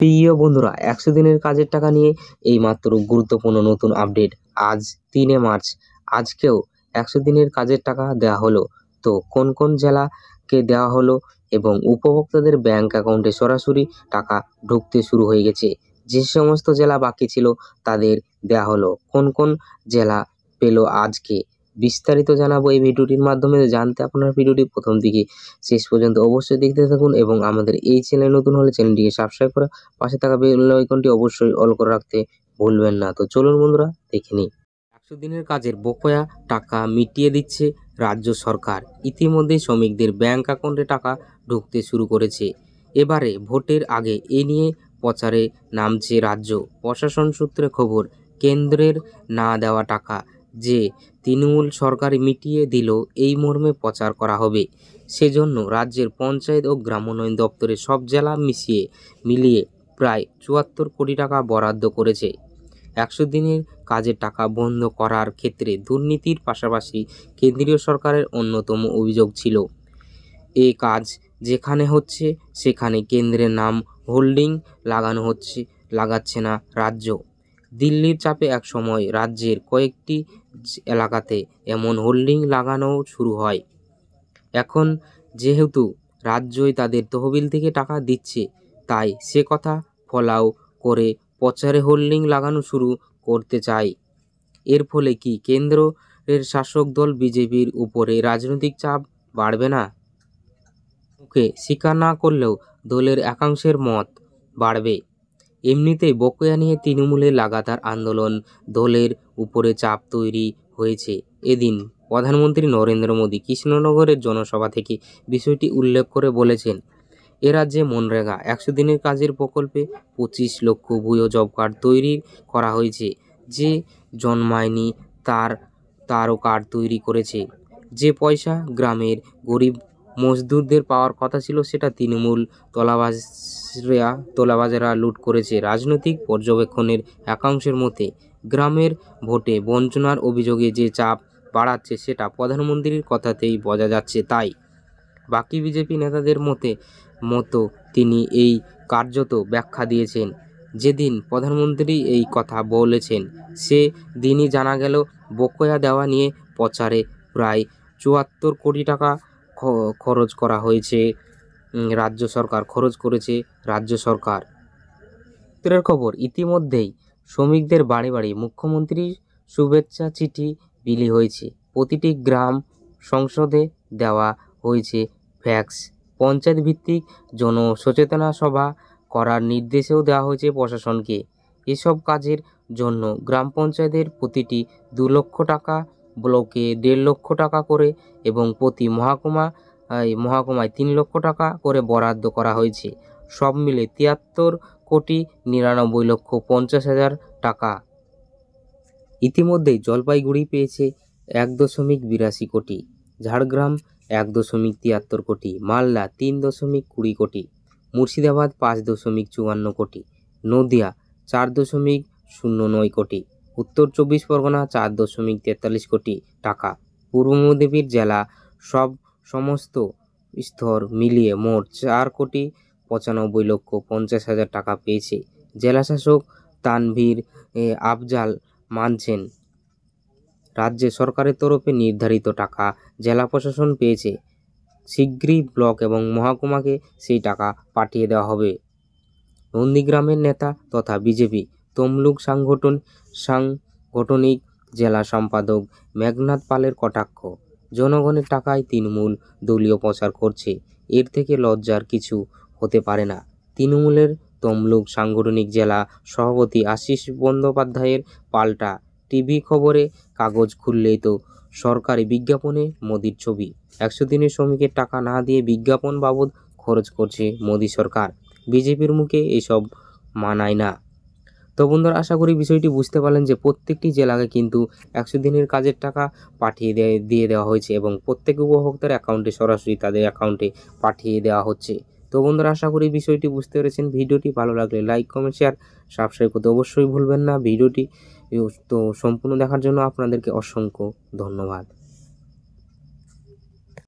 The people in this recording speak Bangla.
প্রিয় বন্ধুরা, 100 দিনের কাজের টাকা নিয়ে এইমাত্র গুরুত্বপূর্ণ নতুন আপডেট। আজ 3 মার্চ, আজকেও 100 দিনের কাজের টাকা দেওয়া হলো। তো কোন কোন জেলাকে দেওয়া হলো এবং উপভোক্তাদের ব্যাংক অ্যাকাউন্টে সরাসরি টাকা ঢুকতে শুরু হয়ে গেছে। যে সমস্ত জেলা বাকি ছিল তাদের দেওয়া হলো। কোন কোন জেলা পেল আজকে, বিস্তারিত জানাবো এই ভিডিওটির মাধ্যমে। জানতে আপনার ভিডিওটি প্রথম থেকে শেষ পর্যন্ত অবশ্যই দেখতে থাকুন এবং আমাদের এই চ্যানেল নতুন হলে চ্যানেলটিকে সাবস্ক্রাইব করে পাশে থাকা বেল আইকনটি অবশ্যই অল করে রাখতে ভুলবেন না। তো চলুন বন্ধুরা, দেখে নিই। 100 দিনের কাজের বকেয়া টাকা মিটিয়ে দিচ্ছে রাজ্য সরকার। ইতিমধ্যে শ্রমিকদের ব্যাংক অ্যাকাউন্টে টাকা ঢুকতে শুরু করেছে। এবারে ভোটের আগে এ নিয়ে প্রচারে নামছে রাজ্য প্রশাসন সূত্রে খবর, কেন্দ্রের না দেওয়া টাকা যে তৃণমূল সরকার মিটিয়ে দিল, এই মর্মে প্রচার করা হবে। সেজন্য রাজ্যের পঞ্চায়েত ও গ্রামোন্নয়ন দপ্তরে সব জেলা মিলিয়ে প্রায় 74 কোটি টাকা বরাদ্দ করেছে। 100 দিনের কাজের টাকা বন্ধ করার ক্ষেত্রে দুর্নীতির পাশাপাশি কেন্দ্রীয় সরকারের অন্যতম অভিযোগ ছিল, এ কাজ যেখানে হচ্ছে সেখানে কেন্দ্রের নাম হোল্ডিং লাগাচ্ছে না রাজ্য। দিল্লির চাপে এক সময় রাজ্যের কয়েকটি এলাকাতে এমন হোল্ডিং লাগানো শুরু হয়। এখন যেহেতু রাজ্যই তাদের তহবিল থেকে টাকা দিচ্ছে, তাই সে কথা ফলাও করে প্রচারে হোল্ডিং লাগানো শুরু করতে চায়। এর ফলে কি কেন্দ্রের শাসক দল বিজেপির উপরে রাজনৈতিক চাপ বাড়বে না? মুখে স্বীকার না করলেও দলের একাংশের মত বাড়বে। এমনিতেই বকেয়া নিয়ে তৃণমূলের লাগাতার আন্দোলন, দলের উপরে চাপ তৈরি হয়েছে। এদিন প্রধানমন্ত্রী নরেন্দ্র মোদী কৃষ্ণনগরের জনসভা থেকে বিষয়টি উল্লেখ করে বলেছেন, এ রাজ্যে মনরেগা 100 দিনের কাজের প্রকল্পে 25 লক্ষ ভুয়ো জব কার্ড তৈরি করা হয়েছে। যে জন্মায়নি তারও কার্ড তৈরি করেছে। যে পয়সা গ্রামের গরিব মজদুরদের পাওয়ার কথা ছিল, সেটা তৃণমূল তোলাবাজেরা লুট করেছে। রাজনৈতিক পর্যবেক্ষণের একাংশের মতে গ্রামের ভোটে বঞ্চনার অভিযোগে যে চাপ বাড়াচ্ছে সেটা প্রধানমন্ত্রীর কথাতেই বোঝা যাচ্ছে। তাই বাকি বিজেপি নেতাদের মতো তিনি এই কার্যত ব্যাখ্যা দিয়েছেন। যেদিন প্রধানমন্ত্রী এই কথা বলেছেন সে দিনই জানা গেল বকেয়া দেওয়া নিয়ে প্রচারে প্রায় 74 কোটি টাকা খরচ করেছে রাজ্য সরকার। সূত্রের খবর, ইতিমধ্যেই শ্রমিকদের বাড়ি বাড়ি মুখ্যমন্ত্রীর শুভেচ্ছা চিঠি বিলি হয়েছে। প্রতিটি গ্রাম সংসদে দেওয়া হয়েছে ফ্যাক্স। পঞ্চায়েত ভিত্তিক জনসচেতনা সভা করার নির্দেশও দেওয়া হয়েছে প্রশাসনকে। এসব কাজের জন্য গ্রাম পঞ্চায়েতের প্রতিটি 2 লক্ষ টাকা, ব্লকে 1.5 লক্ষ টাকা করে এবং প্রতি মহকুমায় 3 লক্ষ টাকা করে বরাদ্দ করা হয়েছে। সব মিলে 73 কোটি 99 লক্ষ 50 হাজার টাকা। ইতিমধ্যেই জলপাইগুড়ি পেয়েছে 1.82 কোটি, ঝাড়গ্রাম 1.73 কোটি, মালদা 3.20 কোটি, মুর্শিদাবাদ 5.54 কোটি, নদিয়া 4.09 কোটি, উত্তর 24 পরগনা 4.43 কোটি টাকা। পূর্ব মেদিনীপুর জেলা সমস্ত স্তর মিলিয়ে মোট 4 কোটি 95 লক্ষ 50 হাজার টাকা পেয়েছে। জেলাশাসক তানভীর আফজাল মানছেন, রাজ্য সরকারের তরফে নির্ধারিত টাকা জেলা প্রশাসন পেয়েছে। শীঘ্রই ব্লক এবং মহকুমাকে সেই টাকা পাঠিয়ে দেওয়া হবে। নন্দীগ্রামের নেতা তথা বিজেপি তমলুক সাংগঠনিক জেলা সম্পাদক মেঘনাথ পালের কটাক্ষ, জনগণের টাকায় তৃণমূল দলীয় প্রচার করছে, এর থেকে লজ্জার কিছু হতে পারে না। তৃণমূলের তমলুক সাংগঠনিক জেলা সভাপতি আশিস বন্দ্যোপাধ্যায়ের পাল্টা টিভি খবরে কাগজ খুললেই তো সরকারি বিজ্ঞাপনে মোদির ছবি। 100 দিনের শ্রমিকের টাকা না দিয়ে বিজ্ঞাপন বাবদ খরচ করছে মোদি সরকার। বিজেপির মুখে এসব মানায় না। তো বন্ধুরা, আশা করি বিষয়টি বুঝতে পারলেন যে প্রত্যেকটি জেলাকে কিন্তু 100 দিনের কাজের টাকা দিয়ে দেওয়া হয়েছে এবং প্রত্যেক উপভোক্তার অ্যাকাউন্টে সরাসরি তাদের অ্যাকাউন্টে পাঠিয়ে দেওয়া হচ্ছে। তো বন্ধুরা, আশা করি বিষয়টি বুঝতে পেরেছেন। ভিডিওটি ভালো লাগলে লাইক, কমেন্ট, শেয়ার, সাবস্ক্রাইব করতে অবশ্যই ভুলবেন না। ভিডিওটি তো সম্পূর্ণ দেখার জন্য আপনাদেরকে অসংখ্য ধন্যবাদ।